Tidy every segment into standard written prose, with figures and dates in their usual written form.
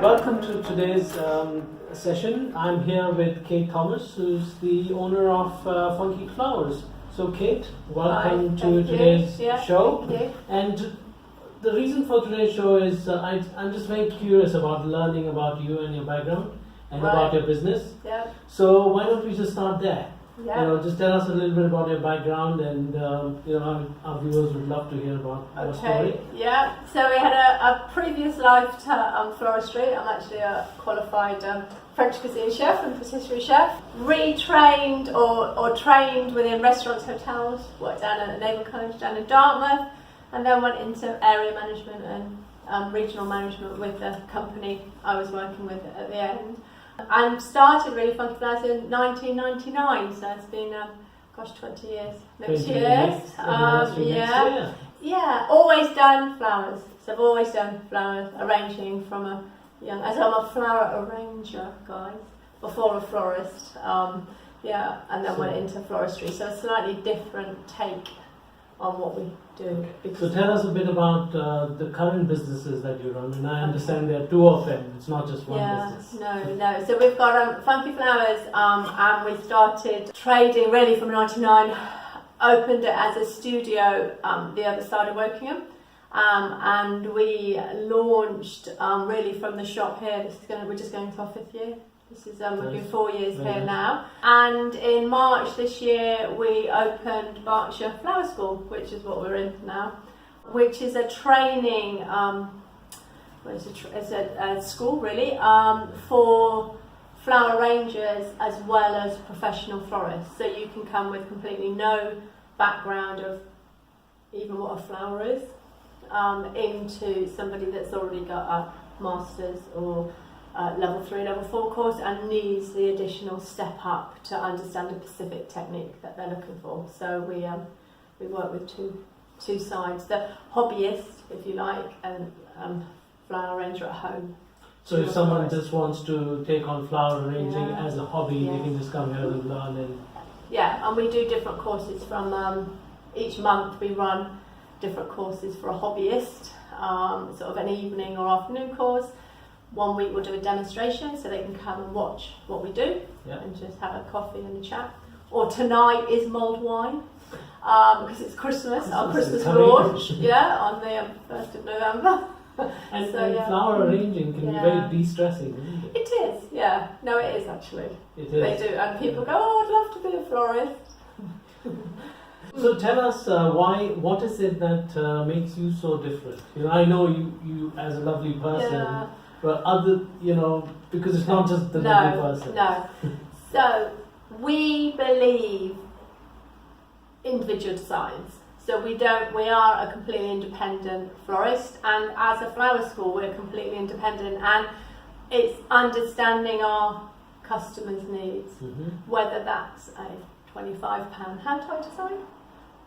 welcome to today's session. I'm here with Kate Thomas, who's the owner of Funky Flowers. So Kate, welcome to today's show. Thank you. And the reason for today's show is I'm just very curious about learning about you and your background and about your business. Yeah. So why don't we just start there? Yeah. Just tell us a little bit about your background, and our viewers would love to hear about your story. Yeah. So we had a previous life to floristry. I'm actually a qualified French cuisine chef and patisserie chef. Retrained or trained within restaurants, hotels. Worked down at Naval College down in Dartmouth, and then went into area management and regional management with the company I was working with at the end. And started really Funky Flowers in 1999, so it's been 20 years next year. Always done flowers. So I've always done flowers arranging from a young, as I'm a flower arranger, guys, before a florist. And then went into floristry. So a slightly different take on what we do. So tell us a bit about the current businesses that you run, and I understand there are two of them, it's not just one business. No. So we've got Funky Flowers, and we started trading really from 99, opened it as a studio the other side of Wokingham, and we launched really from the shop here. We're just going to our 5th year. This is we've been 4 years here now, and in March this year we opened Berkshire Flower School, which is what we're in now, which is a training. It's a school really for flower arrangers as well as professional florists. So you can come with completely no background of even what a flower is into somebody that's already got a master's or level 3, level 4 course and needs the additional step up to understand a specific technique that they're looking for. So we work with two sides: the hobbyist, if you like, and flower arranger at home. So if someone just wants to take on flower arranging as a hobby, they can just come here and learn. And we do different courses from each month. We run different courses for a hobbyist, sort of an evening or afternoon course. 1 week we'll do a demonstration so they can come and watch what we do and just have a coffee and a chat. Or tonight is mulled wine because it's Christmas, our Christmas launch, on the 1st of November. And flower arranging can be very de-stressing, isn't it? It is, yeah. No, it is actually. It is. They do, and people go, I'd love to be a florist. So tell us what is it that makes you so different? I know you as a lovely person. But because it's not just the lovely person. No. So we believe individual designs. So we are a completely independent florist, and as a flower school we're completely independent, and it's understanding our customers' needs, whether that's a £25 hand-tied design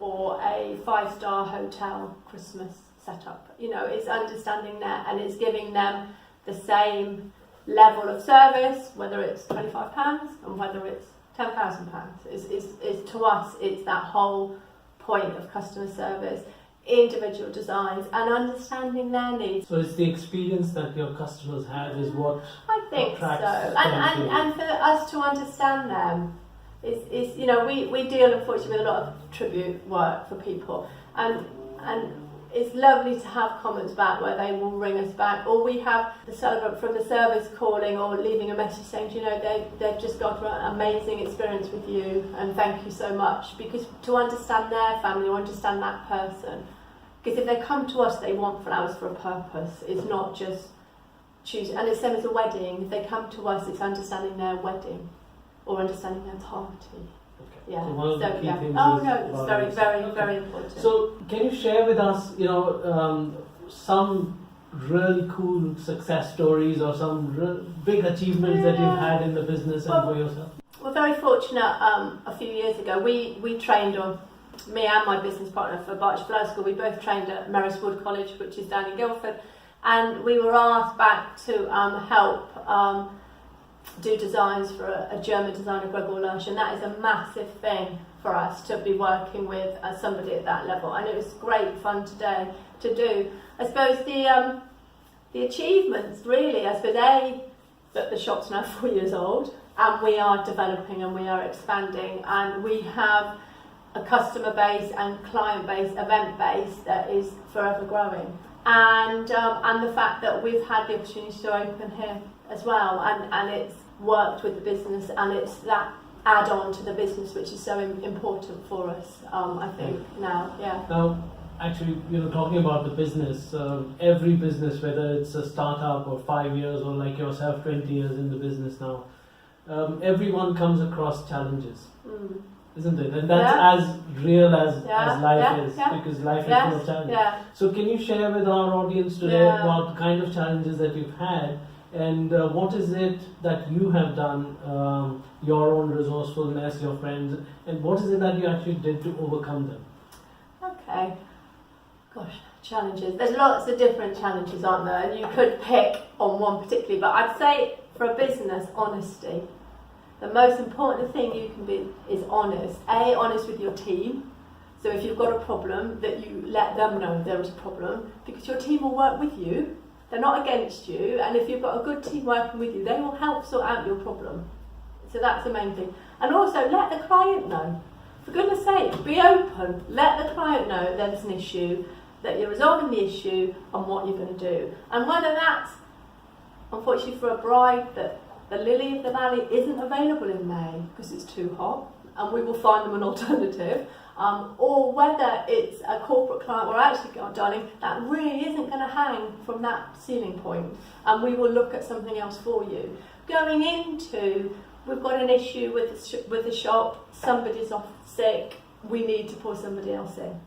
or a 5-star hotel Christmas setup. It's understanding that, and it's giving them the same level of service, whether it's £25 and whether it's £10,000. Is to us, it's that whole point of customer service, individual designs, and understanding their needs. So it's the experience that your customers have is what I think so, attracts and for us to understand them. Is we deal unfortunately with a lot of tribute work for people, and it's lovely to have comments back where they will ring us back, or we have the celebrant from the service calling or leaving a message saying, they've just got an amazing experience with you and thank you so much, because to understand their family or understand that person, because if they come to us they want flowers for a purpose. It's not just choosing, and it's same as a wedding. If they come to us, it's understanding their wedding or understanding their party. Yeah. So one of the key things it's very, very, very important. So can you share with us, some really cool success stories or some big achievements that you've had in the business and for yourself? We're very fortunate. A few years ago, we trained me and my business partner for Berkshire Flower School. We both trained at Merriswood College, which is down in Guildford, and we were asked back to help do designs for a German designer, Gregor Lush, and that is a massive thing for us to be working with somebody at that level, and it was great fun today to do. I suppose The achievements really, I suppose, that the shop's now 4 years old, and we are developing and we are expanding, and we have a customer base and client base, event base that is forever growing. And the fact that we've had the opportunity to open here as well, and it's worked with the business, and it's that add-on to the business which is so important for us, I think, now, yeah. Now, actually, talking about the business, every business, whether it's a startup or 5 years or like yourself, 20 years in the business now, everyone comes across challenges, isn't it? And that's as real as life is, because life is full of challenges. Yeah. So can you share with our audience today about the kind of challenges that you've had, and what is it that you have done, your own resourcefulness, your friends, and what is it that you actually did to overcome them? Okay. Gosh, challenges. There's lots of different challenges, aren't there? And you could pick on one particularly, but I'd say for a business, honesty. The most important thing you can be is honest. Honest with your team. So if you've got a problem, that you let them know there is a problem, because your team will work with you. They're not against you, and if you've got a good team working with you, they will help sort out your problem. So that's the main thing. And also let the client know. For goodness sake, be open. Let the client know there's an issue, that you're resolving the issue, and what you're going to do. And whether that's, unfortunately for a bride, that the lily of the valley isn't available in May because it's too hot, and we will find them an alternative, or whether it's a corporate client where actually, God, darling, that really isn't going to hang from that ceiling point, and we will look at something else for you. Going into, we've got an issue with the shop, somebody's off sick, we need to pull somebody else in,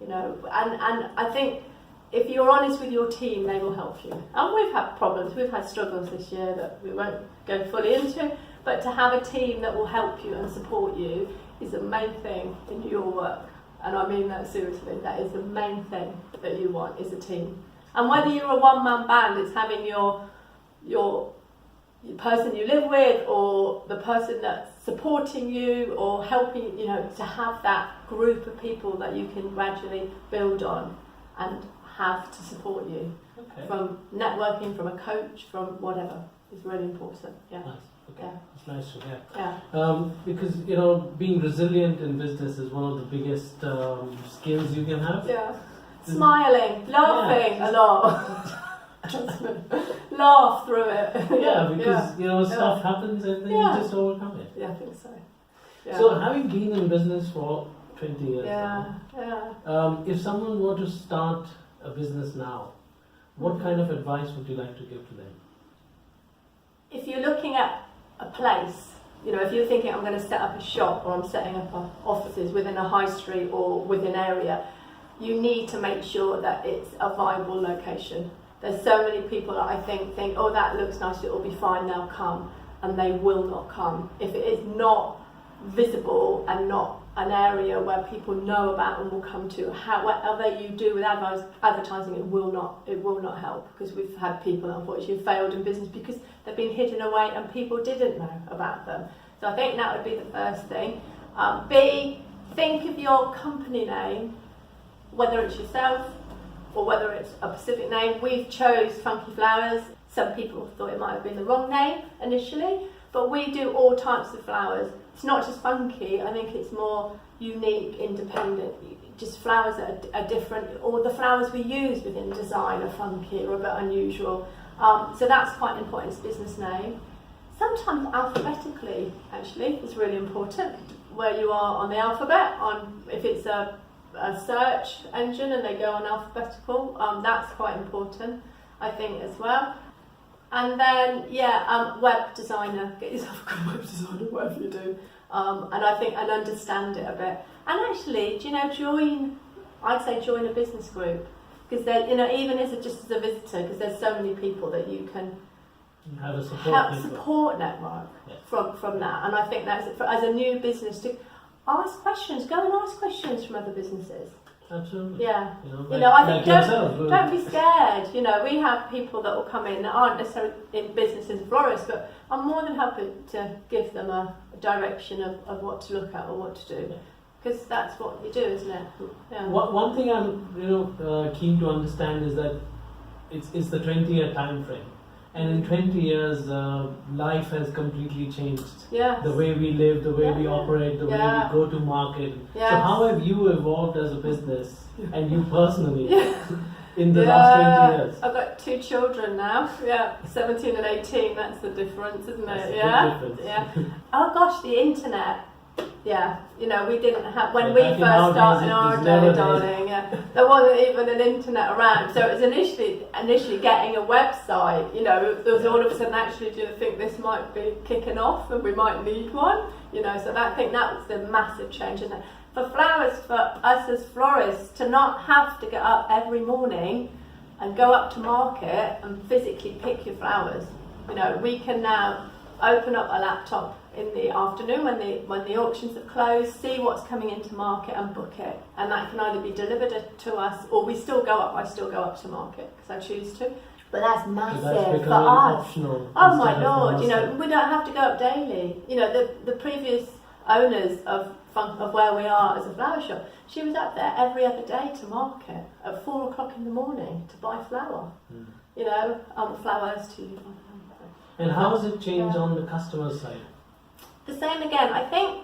and I think if you're honest with your team, they will help you. And we've had problems, we've had struggles this year that we won't go fully into, but to have a team that will help you and support you is the main thing in your work. And I mean that seriously, that is the main thing that you want, is a team. And whether you're a one-man band, it's having your person you live with, or the person that's supporting you or helping, to have that group of people that you can gradually build on and have to support you. Okay. From networking, from a coach, from whatever, is really important. Yeah. Nice. Okay. Yeah. It's nice to hear. Yeah. Because being resilient in business is one of the biggest skills you can have. Yeah. Smiling, laughing a lot. Laugh through it. Because stuff happens and then you just overcome it. Yeah, I think so. Yeah. So having been in business for 20 years now, if someone were to start a business now, what kind of advice would you like to give to them? If you're looking at a place, if you're thinking I'm going to set up a shop, or I'm setting up offices within a high street or within an area, you need to make sure that it's a viable location. There's so many people that I think, oh, that looks nice, it will be fine, they'll come, and they will not come. If it is not visible and not an area where people know about and will come to, whatever you do with advertising, it will not help, because we've had people unfortunately who failed in business because they've been hidden away and people didn't know about them. So I think that would be the first thing. B, think of your company name, whether it's yourself or whether it's a specific name. We've chose Funky Flowers. Some people thought it might have been the wrong name initially, but we do all types of flowers. It's not just funky, I think it's more unique, independent, just flowers that are different, or the flowers we use within design are funky or a bit unusual. So that's quite an important business name. Sometimes alphabetically, actually, is really important, where you are on the alphabet, if it's a search engine and they go on alphabetical, that's quite important, I think, as well. And then, web designer, get yourself a good web designer, whatever you do. And I think, and understand it a bit. And actually, join a business group. Because even just as a visitor, because there's so many people that you can have a support network from that. And I think that's, as a new business, to ask questions, go and ask questions from other businesses. Absolutely. Yeah. I think don't be scared. We have people that will come in that aren't necessarily in business as a florist, but I'm more than happy to give them a direction of what to look at or what to do, because that's what you do, isn't it? Yeah. One thing I'm keen to understand is that it's the 20-year time frame. And in 20 years, life has completely changed. Yes. The way we live, the way we operate, the way we go to market. Yes. So how have you evolved as a business, and you personally, in the last 20 years? I've got 2 children now. 17 and 18. That's the difference, isn't That's it? a big difference. Oh gosh, the internet. We didn't have, when Yeah, we back first in our started days, in it our was never day, darling, there wasn't even an internet around. So it was initially getting a website. There was all of a sudden, actually, do you think this might be kicking off and we might need one? So I think that was the massive change. And for flowers, for us as florists, to not have to get up every morning and go up to market and physically pick your flowers. We can now open up a laptop in the afternoon when the auctions have closed, see what's coming into market and book it, and that can either be delivered to us, or I still go up to market because I choose to. But that's massive So that's for becoming us. optional. Oh my instead of lord! must. We don't have to go up daily. The previous owners of where we are as a flower shop, she was up there every other day to market at 4 o'clock in the morning to buy flower. Flowers to you. And how has it changed on the customer side? The same again. I think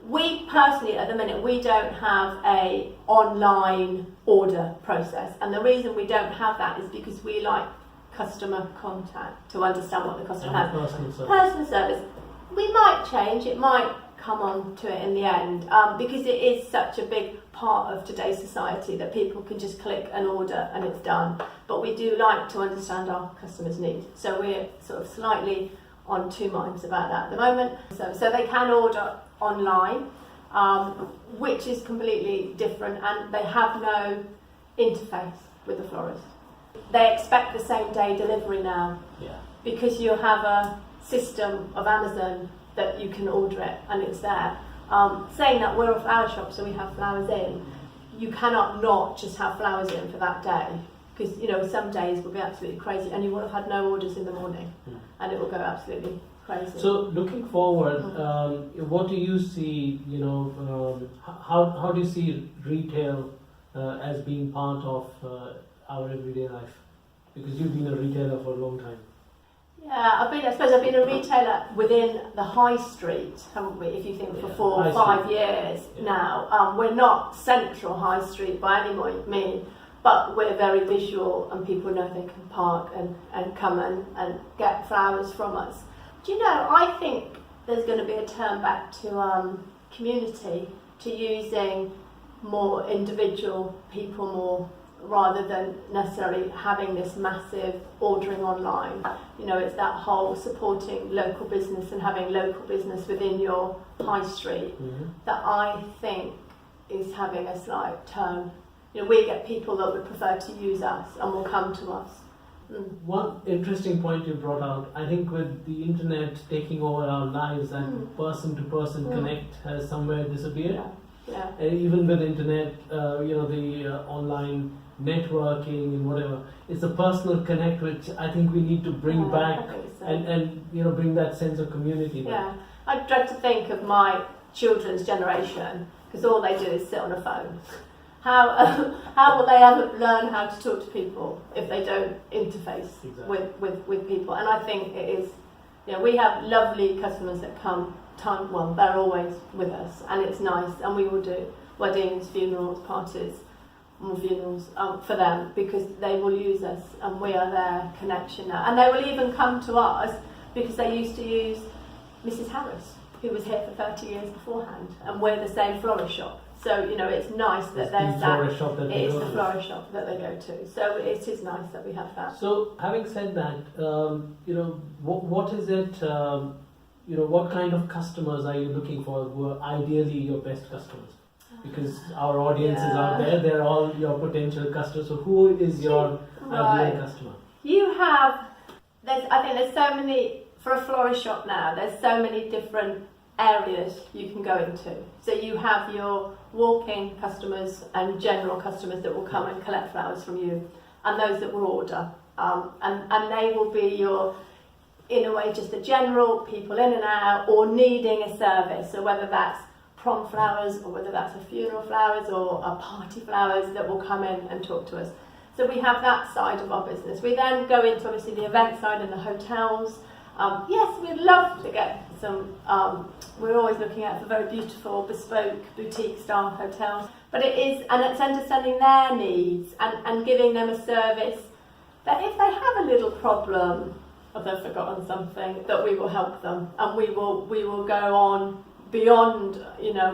we personally, at the minute, we don't have a online order process, and the reason we don't have that is because we like customer contact to understand what the customer has. Personal service. We might change. It might come on to it in the end because it is such a big part of today's society that people can just click an order and it's done. But we do like to understand our customers' needs, so we're sort of slightly on 2 minds about that at the moment. So they can order online, which is completely different, and they have no interface with the florist. They expect the same day delivery now, because you have a system of Amazon that you can order it and it's there. Saying that we're a flower shop, so we have flowers in, you cannot not just have flowers in for that day, because some days will be absolutely crazy and you will have had no orders in the morning and it will go absolutely crazy. So looking forward, what do you see, how do you see retail as being part of our everyday life? Because you've been a retailer for a long time. Yeah, I suppose I've been a retailer within the high street, haven't we, if you think for 4 or 5 years now. We're not central high street by any means, but we're very visual and people know they can park and come and get flowers from us. Do you know, I think there's going to be a turn back to community, to using more individual people more, rather than necessarily having this massive ordering online. It's that whole supporting local business and having local business within your high street that I think is having a slight turn. We get people that would prefer to use us and will come to us. One interesting point you brought out, I think with the internet taking over our lives and person-to-person connect has somewhere disappeared. Even with internet, the online networking and whatever, it's a personal connect which I think we need to bring back and bring that sense of community back. I dread to think of my children's generation, because all they do is sit on a phone. How will they ever learn how to talk to people if they don't interface with people? And I think it is, we have lovely customers that come they're always with us, and it's nice, and we will do weddings, funerals, parties, more funerals for them, because they will use us and we are their connection now. And they will even come to us because they used to use Mrs. Harris, who was here for 30 years beforehand, and we're the same florist shop. So, it's nice that there's that. It is the florist shop that they go to. So it is nice that we have that. So having said that, what is it, what kind of customers are you looking for who are ideally your best customers? Because our audiences are there, they're all your potential customers. So who is your ideal customer? I think there's so many, for a florist shop now, there's so many different areas you can go into. So you have your walk-in customers and general customers that will come and collect flowers from you, and those that will order. And they will be your, in a way, just the general people in and out or needing a service. So whether that's prom flowers or whether that's a funeral flowers or a party flowers that will come in and talk to us. So we have that side of our business. We then go into obviously the event side and the hotels. Yes, we'd love to get some, we're always looking at for very beautiful, bespoke, boutique style hotels. But it's understanding their needs and giving them a service that if they have a little problem or they've forgotten something, that we will help them, and we will go on beyond,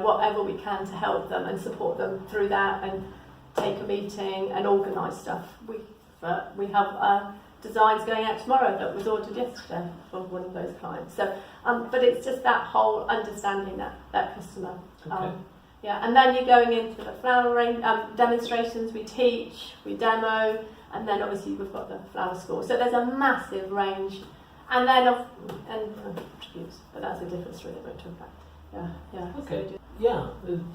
whatever we can to help them and support them through that, and take a meeting and organise stuff. We have designs going out tomorrow that was ordered yesterday for one of those clients. So, but it's just that whole understanding that customer. Okay. And then you're going into the flowering demonstrations. We teach, we demo, and then obviously we've got the flower school. So there's a massive range, and then attributes, but that's a different story that we'll talk about. Yeah. Okay. So Yeah,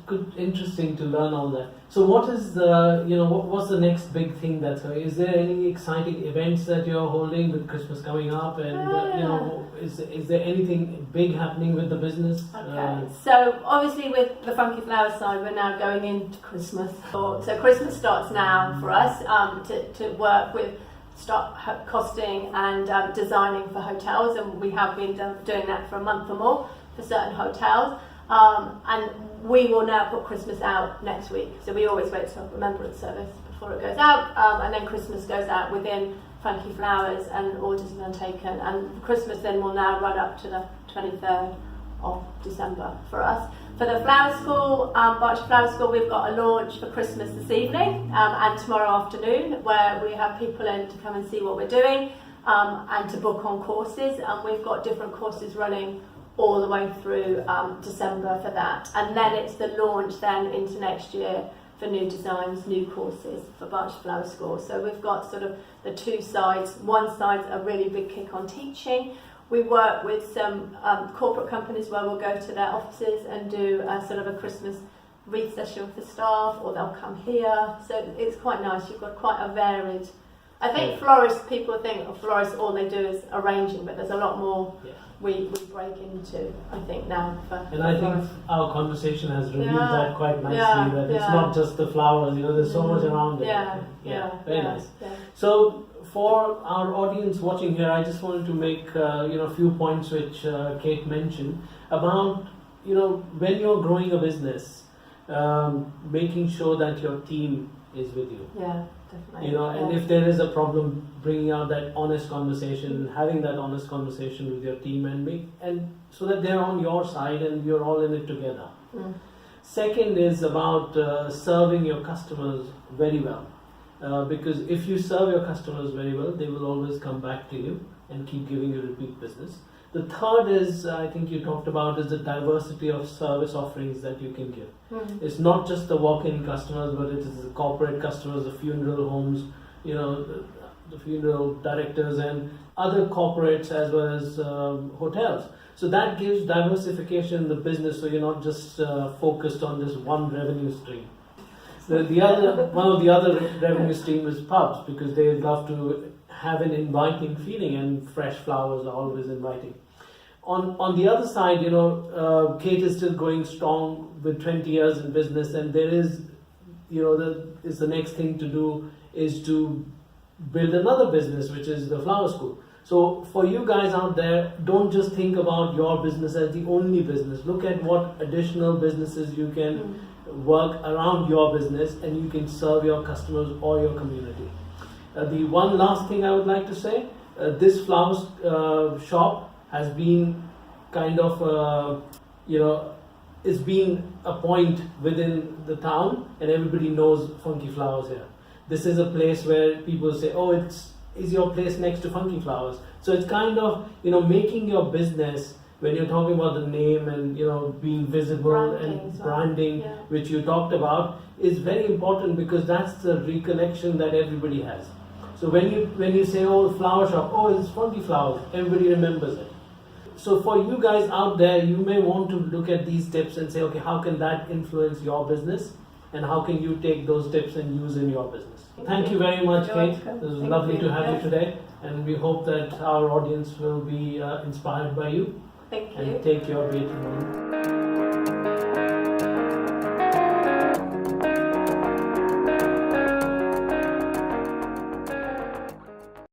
good, interesting to learn all that. So what is the, what's the next big thing that's going? Is there any exciting events that you're holding with Christmas coming up? And, is there anything big happening with the business? Okay, so obviously with the Funky Flowers side, we're now going into Christmas. So Christmas starts now for us to work with, start costing and designing for hotels, and we have been doing that for a month or more for certain hotels. And we will now put Christmas out next week. So we always wait to remembrance service before it goes out, and then Christmas goes out within Funky Flowers, and orders are then taken. And Christmas then will now run up to the 23rd of December for us. For the Flower School, Berkshire Flower School, we've got a launch for Christmas this evening and tomorrow afternoon, where we have people in to come and see what we're doing and to book on courses. And we've got different courses running all the way through December for that, and then it's the launch then into next year for new designs, new courses for Berkshire Flower School. So we've got sort of the two sides. One side's a really big kick on teaching. We work with some corporate companies where we'll go to their offices and do a sort of a Christmas wreath session for staff, or they'll come here. So it's quite nice. You've got quite a varied. I think florists, people think of florists, all they do is arranging, but there's a lot more we break into, I think, now. And I think our conversation has revealed that quite nicely, that it's not just the flowers, there's so much around it. Very nice. Yeah. So for our audience watching here, I just wanted to make a few points which Kate mentioned about, when you're growing a business, making sure that your team is with you. Yeah. Definitely. And if there is a problem, bringing out that honest conversation, having that honest conversation with your team, and so that they're on your side and you're all in it together. Second is about serving your customers very well, because if you serve your customers very well, they will always come back to you and keep giving you repeat business. The third is, I think you talked about, is the diversity of service offerings that you can give. It's not just the walk-in customers, but it is the corporate customers, the funeral homes, the funeral directors and other corporates, as well as hotels. So that gives diversification in the business, so you're not just focused on this one revenue stream. So one of the other revenue stream is pubs, because they love to have an inviting feeling, and fresh flowers are always inviting. On the other side, Kate is still going strong with 20 years in business, and there is, the next thing to do is to build another business, which is the flower school. So for you guys out there, don't just think about your business as the only business. Look at what additional businesses you can work around your business, and you can serve your customers or your community. The one last thing I would like to say, this flowers shop has been kind of, it's been a point within the town, and everybody knows Funky Flowers here. This is a place where people say, oh, is your place next to Funky Flowers? So it's kind of, making your business, when you're talking about the name and, being visible and branding, which you talked about, is very important, because that's the recollection that everybody has. So when you say, oh, flower shop, oh, it's Funky Flowers, everybody remembers it. So for you guys out there, you may want to look at these tips and say, okay, how can that influence your business, and how can you take those tips and use in your business? Thank you very much, Kate. It was lovely to have you today, and we hope that our audience will be inspired by you. Thank you. And take your beauty home.